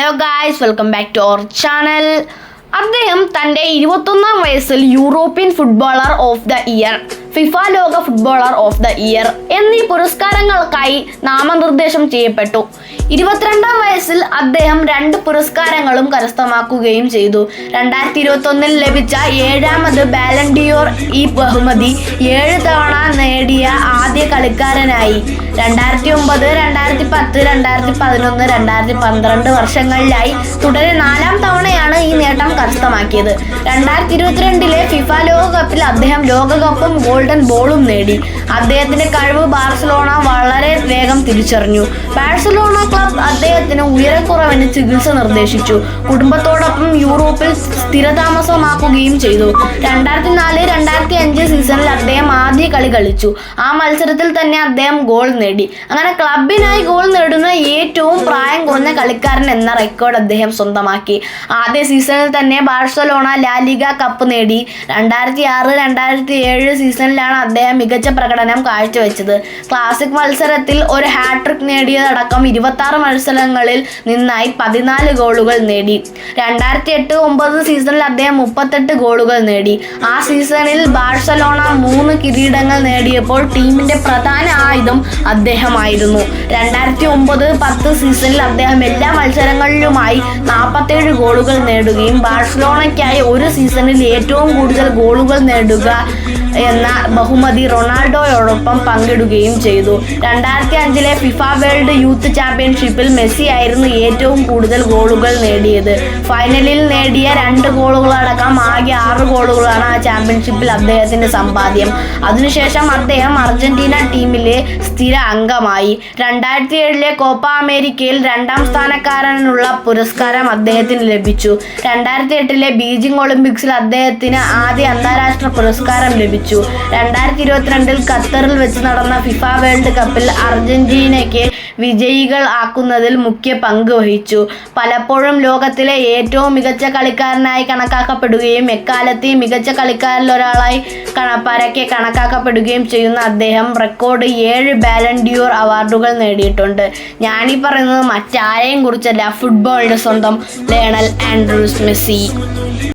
Hello guys, welcome back to our channel. അദ്ദേഹം തൻ്റെ 21-ാം വയസ്സിൽ European footballer of the year, FIFA ലോക ഫുട്ബോളർ ഓഫ് ദ ഇയർ എന്നീ പുരസ്കാരങ്ങൾക്കായി നാമനിർദ്ദേശം ചെയ്യപ്പെട്ടു. 22-ാം വയസ്സിൽ അദ്ദേഹം 2 പുരസ്കാരങ്ങളും കരസ്ഥമാക്കുകയും ചെയ്തു. 2021-ൽ ലഭിച്ച 7ാമത് ബാലൺ ഡിയോർ ഈ ബഹുമതി 7 തവണ നേടിയ ആദ്യ കളിക്കാരനായി. 2009, 2010, 2011, 2012 വർഷങ്ങളിലായി തുടരെ 4ാം തവണയാണ് ഈ നേട്ടം കരസ്ഥമാക്കിയത്. 2022-ലെ ഫിഫ ലോകകപ്പിൽ അദ്ദേഹം ലോകകപ്പും ഗോൾഡൻ ബോളും നേടി. അദ്ദേഹത്തിന്റെ കഴിവ് ബാർസലോണ വളരെ വേഗം തിരിച്ചറിഞ്ഞു. ബാഴ്സലോണ ക്ലബ് അദ്ദേഹത്തിന് ഉയരക്കുറവിന് ചികിത്സ നിർദ്ദേശിച്ചു. കുടുംബത്തോടൊപ്പം യൂറോപ്പിൽ സ്ഥിരതാമസമാക്കുകയും ചെയ്തു. 2004-2005 സീസണിൽ അദ്ദേഹം ആദ്യ കളി കളിച്ചു. ആ മത്സരത്തിൽ തന്നെ അദ്ദേഹം ഗോൾ നേടി. അങ്ങനെ ക്ലബിനായി ഗോൾ നേടുന്ന ഏറ്റവും പ്രായം കുറഞ്ഞ കളിക്കാരൻ എന്ന റെക്കോർഡ് അദ്ദേഹം സ്വന്തമാക്കി. ആദ്യ സീസണിൽ തന്നെ ബാഴ്സലോണ ലാ ലിഗ കപ്പ് നേടി. 2006-2007 സീസണിലാണ് അദ്ദേഹം മികച്ച പ്രകടനം കാഴ്ചവെച്ചത്. ക്ലാസിക് മത്സരത്തിൽ ഒരു ഹാട്രിക് നേടിയതടക്കം 26 മത്സരങ്ങളിൽ നിന്നായി 14 ഗോളുകൾ നേടി. 2008-2009 സീസണിൽ അദ്ദേഹം 38 ഗോളുകൾ നേടി. ആ സീസണിൽ ബാഴ്സലോണ 3 കിരീടങ്ങൾ നേടിയപ്പോൾ ടീമിന്റെ പ്രധാന ആയുധം അദ്ദേഹമായിരുന്നു. 2009-10 സീസണിൽ അദ്ദേഹം എല്ലാ മത്സരങ്ങളിലുമായി 47 ഗോളുകൾ നേടുകയും ബാഴ്സലോണയ്ക്കായി ഒരു സീസണിൽ ഏറ്റവും കൂടുതൽ ഗോളുകൾ നേടുക എന്ന ബഹുമതി റൊണാൾഡോയോടൊപ്പം പങ്കിടുകയും ചെയ്തു. 2005-ലെ ഫിഫ വേൾഡ് യൂത്ത് ചാമ്പ്യൻഷിപ്പിൽ മെസ്സി ആയിരുന്നു ഏറ്റവും കൂടുതൽ ഗോളുകൾ നേടിയത്. ഫൈനലിൽ നേടിയ 2 ഗോളുകളടക്കം ആകെ 6 ഗോളുകളാണ് ആ ചാമ്പ്യൻഷിപ്പിൽ അദ്ദേഹത്തിന്റെ സമ്പാദ്യം. അതിനുശേഷം അദ്ദേഹം അർജന്റീന ടീമിലെ സ്ഥിര അംഗമായി. 2007-ലെ കോപ്പ അമേരിക്കയിൽ 2ാം സ്ഥാനക്കാരനുള്ള പുരസ്കാരം അദ്ദേഹത്തിന് ലഭിച്ചു. 2008-ലെ ബീജിംഗ് ഒളിമ്പിക്സിൽ അദ്ദേഹത്തിന് ആദ്യ അന്താരാഷ്ട്ര പുരസ്കാരം ലഭിച്ചു. 2022-ൽ ഖത്തറിൽ വെച്ച് നടന്ന ഫിഫ വേൾഡ് കപ്പിൽ അർജന്റീനയ്ക്ക് വിജയികൾ ആക്കുന്നതിൽ മുഖ്യ പങ്ക് വഹിച്ചു. പലപ്പോഴും ലോകത്തിലെ ഏറ്റവും മികച്ച കളിക്കാരനായി കണക്കാക്കപ്പെടുകയും എക്കാലത്തെയും മികച്ച കളിക്കാരിലൊരാളായി പരക്കെ കണക്കാക്കപ്പെടുകയും ചെയ്യുന്ന അദ്ദേഹം റെക്കോർഡ് 7 ബാലൺ ഡിയോർ അവാർഡുകൾ നേടിയിട്ടുണ്ട്. ഞാനീ പറയുന്നത് മറ്റാരെയും കുറിച്ചല്ല, ഫുട്ബോളിന്റെ സ്വന്തം ലയണൽ ആൻഡ്രൂസ് മെസ്സി.